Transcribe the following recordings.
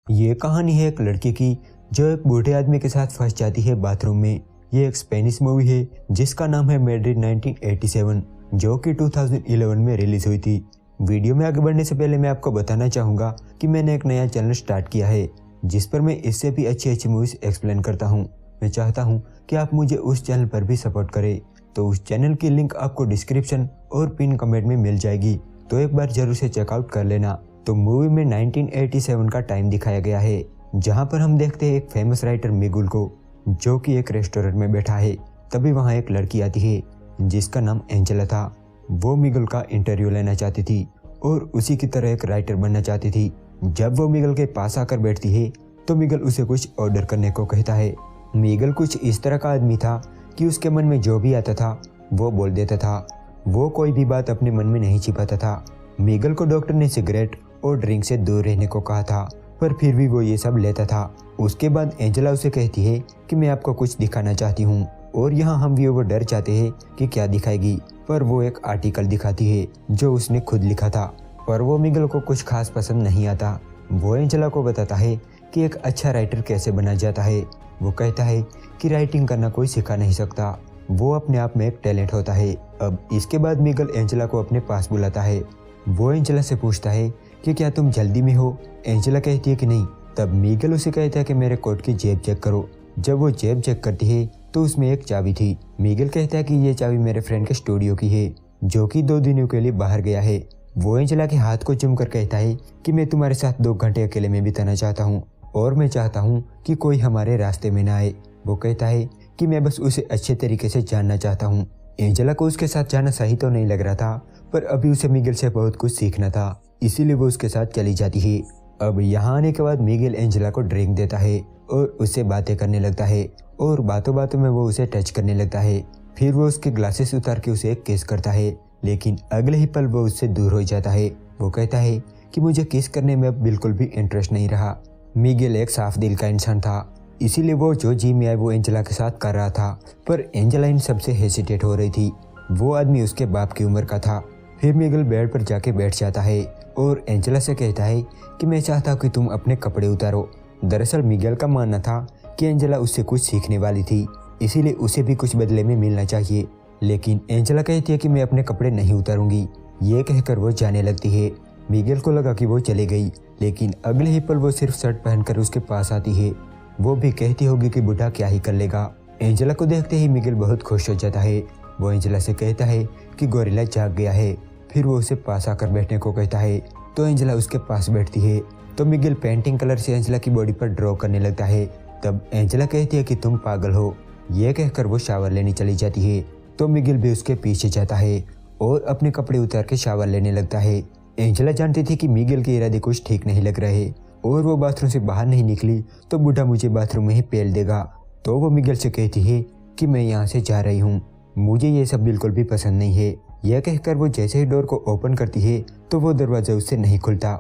ये कहानी है एक लड़की की जो एक बूढ़े आदमी के साथ फंस जाती है बाथरूम में। ये एक स्पेनिश मूवी है जिसका नाम है मैड्रिड 1987, जो कि 2011 में रिलीज हुई थी। वीडियो में आगे बढ़ने से पहले मैं आपको बताना चाहूँगा कि मैंने एक नया चैनल स्टार्ट किया है जिस पर मैं इससे भी अच्छी अच्छी मूवीज एक्सप्लेन करता हूँ। मैं चाहता हूँ कि आप मुझे उस चैनल पर भी सपोर्ट करें, तो उस चैनल की लिंक आपको डिस्क्रिप्शन और पिन कमेंट में मिल जाएगी, तो एक बार जरूर से चेकआउट कर लेना। तो मूवी में 1987 का टाइम दिखाया गया है, जहाँ पर हम देखते हैं एक फेमस राइटर मिगुल को, जो कि एक रेस्टोरेंट में बैठा है। तभी वहाँ एक लड़की आती है जिसका नाम एंजेला था। वो मिगुल का इंटरव्यू लेना चाहती थी और उसी की तरह एक राइटर बनना चाहती थी। जब वो मिगुल के पास आकर बैठती है तो मिगुल उसे कुछ ऑर्डर करने को कहता है। मिगुल कुछ इस तरह का आदमी था कि उसके मन में जो भी आता था वो बोल देता था। वो कोई भी बात अपने मन में नहीं छिपाता था। मिगुल को डॉक्टर ने सिगरेट और ड्रिंक से दूर रहने को कहा था, पर फिर भी वो ये सब लेता था। उसके बाद एंजेला उसे कहती है कि मैं आपको कुछ दिखाना चाहती हूँ, और यहाँ हम व्यूअर डर जाते हैं कि क्या दिखाएगी, पर वो एक आर्टिकल दिखाती है जो उसने खुद लिखा था। पर वो मिगुल को कुछ खास पसंद नहीं आता। वो एंजेला को बताता है कि एक अच्छा राइटर कैसे बना जाता है। वो कहता है कि राइटिंग करना कोई सिखा नहीं सकता, वो अपने आप में एक टैलेंट होता है। अब इसके बाद मिगुल एंजेला को अपने पास बुलाता है। वो एंजेला से पूछता है कि क्या तुम जल्दी में हो। एंजेला कहती है कि नहीं। तब मिगुल उसे कहता है कि मेरे कोट की जेब चेक करो। जब वो जेब चेक करती है तो उसमें एक चाबी थी। मिगुल कहता है कि ये चाबी मेरे फ्रेंड के स्टूडियो की है, जो कि 2 दिनों के लिए बाहर गया है। वो एंजेला के हाथ को चूमकर कहता है कि मैं तुम्हारे साथ 2 घंटे अकेले में बिताना चाहता हूँ, और मैं चाहता हूँ कि कोई हमारे रास्ते में ना आए। वो कहता है कि मैं बस उसे अच्छे तरीके से जानना चाहता हूँ। एंजेला को उसके साथ जाना सही तो नहीं लग रहा था, पर अभी उसे मिगुल से बहुत कुछ सीखना था, इसीलिए वो उसके साथ चली जाती है। अब यहाँ आने के बाद मिगुल एंजेला को ड्रिंक देता है और उससे बातें करने लगता है, और बातों बातों में वो उसे टच करने लगता है। फिर वो उसके ग्लासेस उतार के उसे किस करता है, लेकिन अगले ही पल वो उससे दूर हो जाता है। वो कहता है कि मुझे किस करने में अब बिल्कुल भी इंटरेस्ट नहीं रहा। मिगुल एक साफ दिल का इंसान था, इसीलिए वो जो जी में आए वो एंजेला के साथ कर रहा था, पर एंजेला इन सबसे हेसिटेट हो रही थी। वो आदमी उसके बाप की उम्र का था। फिर मिगुल बेड पर जाके बैठ जाता है और एंजेला से कहता है कि मैं चाहता हूँ कि तुम अपने कपड़े उतारो। दरअसल मिगुल का मानना था कि एंजेला उससे कुछ सीखने वाली थी, इसीलिए उसे भी कुछ बदले में मिलना चाहिए। लेकिन एंजेला कहती है कि मैं अपने कपड़े नहीं उतारूंगी। ये कहकर वो जाने लगती है। मिगुल को लगा कि वो चली गई, लेकिन अगले ही पल वो सिर्फ शर्ट पहनकर उसके पास आती है। वो भी कहती होगी कि बूढ़ा क्या ही कर लेगा। एंजेला को देखते ही मिगुल बहुत खुश हो जाता है। वो एंजेला से कहता है कि गोरिल्ला जाग गया है। फिर वो उसे पास आकर बैठने को कहता है, तो एंजेला उसके पास बैठती है। तो मिगुल पेंटिंग कलर से एंजेला की बॉडी पर ड्रॉ करने लगता है। तब एंजेला कहती है कि तुम पागल हो। ये कहकर वो शावर लेने चली जाती है। तो मिगुल भी उसके पीछे जाता है और अपने कपड़े उतार के शावर लेने लगता है। एंजेला जानती थी कि मिगुल के इरादे कुछ ठीक नहीं लग रहे, और वो बाथरूम से बाहर नहीं निकली तो बूढ़ा मुझे बाथरूम में ही पेल देगा। तो वो मिगुल से कहती है कि मैं यहाँ से जा रही हूँ, मुझे ये सब बिल्कुल भी पसंद नहीं है। यह कहकर वो जैसे ही डोर को ओपन करती है तो वो दरवाजा उससे नहीं खुलता।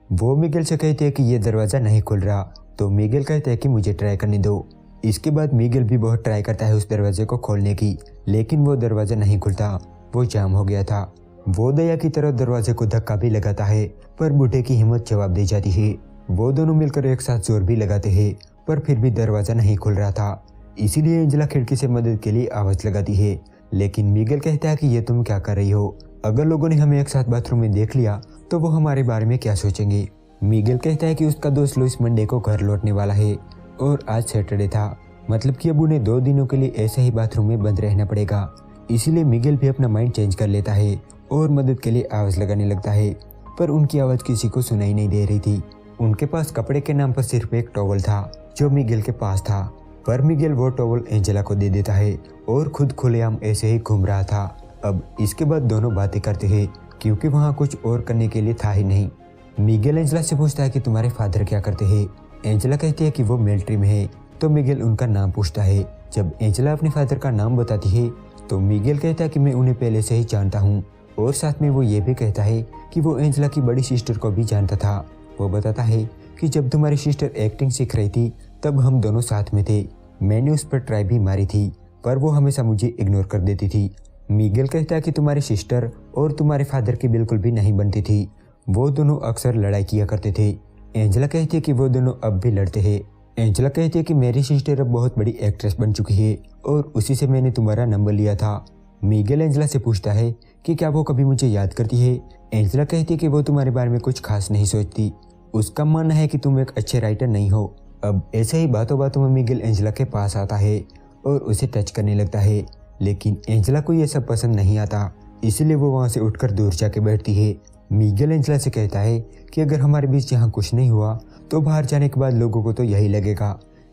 वो मिगुल से कहती है कि ये दरवाजा नहीं खुल रहा। तो मिगुल कहता है कि मुझे ट्राई करने दो। इसके बाद मिगुल भी बहुत ट्राई करता है उस दरवाजे को खोलने की, लेकिन वो दरवाजा नहीं खुलता, वो जाम हो गया था। वो दया की तरह दरवाजे को धक्का भी लगाता है, पर बूढ़े की हिम्मत जवाब दे जाती है। वो दोनों मिलकर एक साथ जोर भी लगाते हैं, पर फिर भी दरवाजा नहीं खुल रहा था। इसीलिए एंजेला खिड़की से मदद के लिए आवाज लगाती है, लेकिन मिगुल कहता है कि ये तुम क्या कर रही हो। अगर लोगों ने हमें एक साथ बाथरूम में देख लिया तो वो हमारे बारे में क्या सोचेंगे। मिगुल कहता है कि उसका दोस्त लुइस मंडे को घर लौटने वाला है, और आज सैटरडे था, मतलब कि अब उन्हें 2 दिनों के लिए ऐसे ही बाथरूम में बंद रहना पड़ेगा। इसीलिए मिगुल भी अपना माइंड चेंज कर लेता है और मदद के लिए आवाज लगाने लगता है, पर उनकी आवाज किसी को सुनाई नहीं दे रही थी। उनके पास कपड़े के नाम पर सिर्फ एक टॉवल था जो मिगुल के पास था, पर मिगुल वो टॉवल एंजेला को दे देता है और खुद खुलेआम ऐसे ही घूम रहा था। अब इसके बाद दोनों बातें करते हैं, क्योंकि वहाँ कुछ और करने के लिए था ही नहीं। मिगुल एंजेला से पूछता है कि तुम्हारे फादर क्या करते हैं। एंजेला कहती है कि वो मिलिट्री में है। तो मिगुल उनका नाम पूछता है। जब एंजेला अपने फादर का नाम बताती है तो मिगुल कहता है कि मैं उन्हें पहले से ही जानता हूँ, और साथ में वो ये भी कहता है कि वो एंजेला की बड़ी सिस्टर को भी जानता था। वो बताता है कि जब तुम्हारी सिस्टर एक्टिंग सीख रही थी तब हम दोनों साथ में थे। मैंने उस पर ट्राई भी मारी थी, पर वो हमेशा मुझे इग्नोर कर देती थी। मिगुल कहता है कि तुम्हारी सिस्टर और तुम्हारे फादर की बिल्कुल भी नहीं बनती थी। वो दोनों अक्सर लड़ाई किया करते थे। एंजेला कहती है कि वो दोनों अब भी लड़ते हैं। एंजेला कहती है कि मेरी सिस्टर अब बहुत बड़ी एक्ट्रेस बन चुकी है और उसी से मैंने तुम्हारा नंबर लिया था। मिगेल एंजेला से पूछता है कि क्या वो कभी मुझे याद करती है। एंजेला कहती है कि वो तुम्हारे बारे में कुछ खास नहीं सोचती, उसका मानना है कि तुम एक अच्छे राइटर नहीं हो। अब ऐसे ही बातों बातों में मिगेल एंजेला के पास आता है और उसे टच करने लगता है, लेकिन एंजेला को ये सब पसंद नहीं आता, इसलिए वो वहाँ से उठकर दूर जाके बैठती है। मिगेल एंजेला से कहता है कि अगर हमारे बीच यहाँ कुछ नहीं हुआ तो बाहर जाने के बाद लोगों को तो यही लगेगा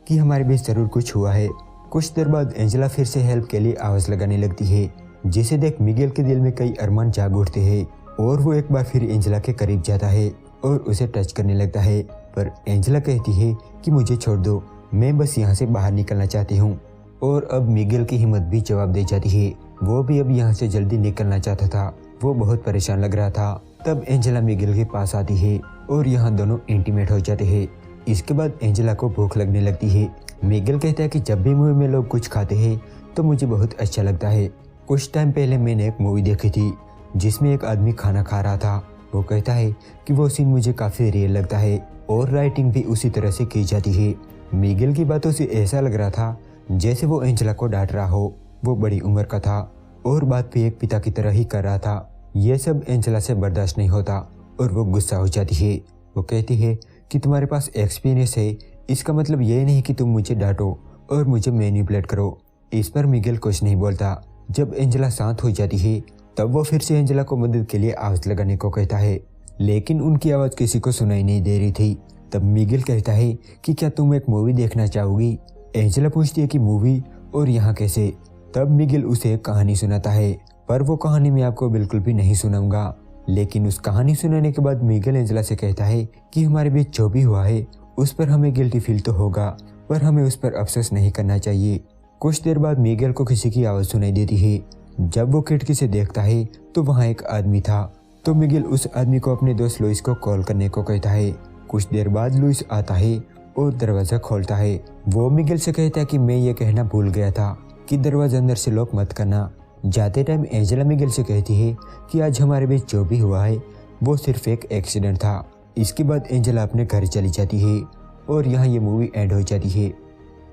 कि हमारे बीच जरूर कुछ हुआ है। कुछ देर बाद एंजेला फिर से हेल्प के लिए आवाज लगाने लगती है, जिसे देख मिगेल के दिल में कई अरमान जाग उठते हैं और वो एक बार फिर एंजेला के करीब जाता है और उसे टच करने लगता है। पर एंजेला कहती है कि मुझे छोड़ दो, मैं बस यहाँ से बाहर निकलना चाहती हूँ। और अब मिगेल की हिम्मत भी जवाब दे जाती है, वो भी अब यहाँ से जल्दी निकलना चाहता था, वो बहुत परेशान लग रहा था। तब एंजेला मिगेल के पास आती है और यहाँ दोनों इंटीमेट हो जाते हैं। इसके बाद एंजेला को भूख लगने लगती है। मिगेल कहता है कि जब भी मूवी में लोग कुछ खाते हैं तो मुझे बहुत अच्छा लगता है। कुछ टाइम पहले मैंने एक मूवी देखी थी जिसमें एक आदमी खाना खा रहा था। वो कहता है कि वो सीन मुझे काफ़ी रियल लगता है और राइटिंग भी उसी तरह से की जाती है। मिगेल की बातों से ऐसा लग रहा था जैसे वो एंजेला को डांट रहा हो। वो बड़ी उम्र का था और बात भी एक पिता की तरह ही कर रहा था। यह सब एंजेला से बर्दाश्त नहीं होता और वो गुस्सा हो जाती है। वो कहती है कि तुम्हारे पास एक्सपीरियंस है, इसका मतलब ये नहीं कि तुम मुझे डांटो और मुझे मैनिपुलेट करो। इस पर मिगेल कुछ नहीं बोलता। जब एंजेला शांत हो जाती है तब वो फिर से एंजेला को मदद के लिए आवाज लगाने को कहता है, लेकिन उनकी आवाज़ किसी को सुनाई नहीं दे रही थी। तब मिगेल कहता है कि क्या तुम एक मूवी देखना चाहोगी। एंजेला पूछती है कि मूवी, और यहाँ कैसे। तब मिगेल उसे एक कहानी सुनाता है, पर वो कहानी मैं आपको बिल्कुल भी नहीं सुनाऊंगा। लेकिन उस कहानी सुनाने के बाद मिगेल एंजेला से कहता है कि हमारे बीच जो भी हुआ है उस पर हमें गिल्टी फील तो होगा, पर हमें उस पर अफसोस नहीं करना चाहिए। कुछ देर बाद मिगेल को किसी की आवाज़ सुनाई देती है। जब वो खिड़की से देखता है तो वहाँ एक आदमी था। तो मिगेल उस आदमी को अपने दोस्त लुइस को कॉल करने को कहता है। कुछ देर बाद लुइस आता है और दरवाज़ा खोलता है। वो मिगेल से कहता है कि मैं ये कहना भूल गया था कि दरवाज़ा अंदर से लॉक मत करना। जाते टाइम एंजेला मिगेल से कहती है कि आज हमारे बीच जो भी हुआ है वो सिर्फ एक एक्सीडेंट था। इसके बाद एंजेला अपने घर चली जाती है और यहाँ ये मूवी एंड हो जाती है।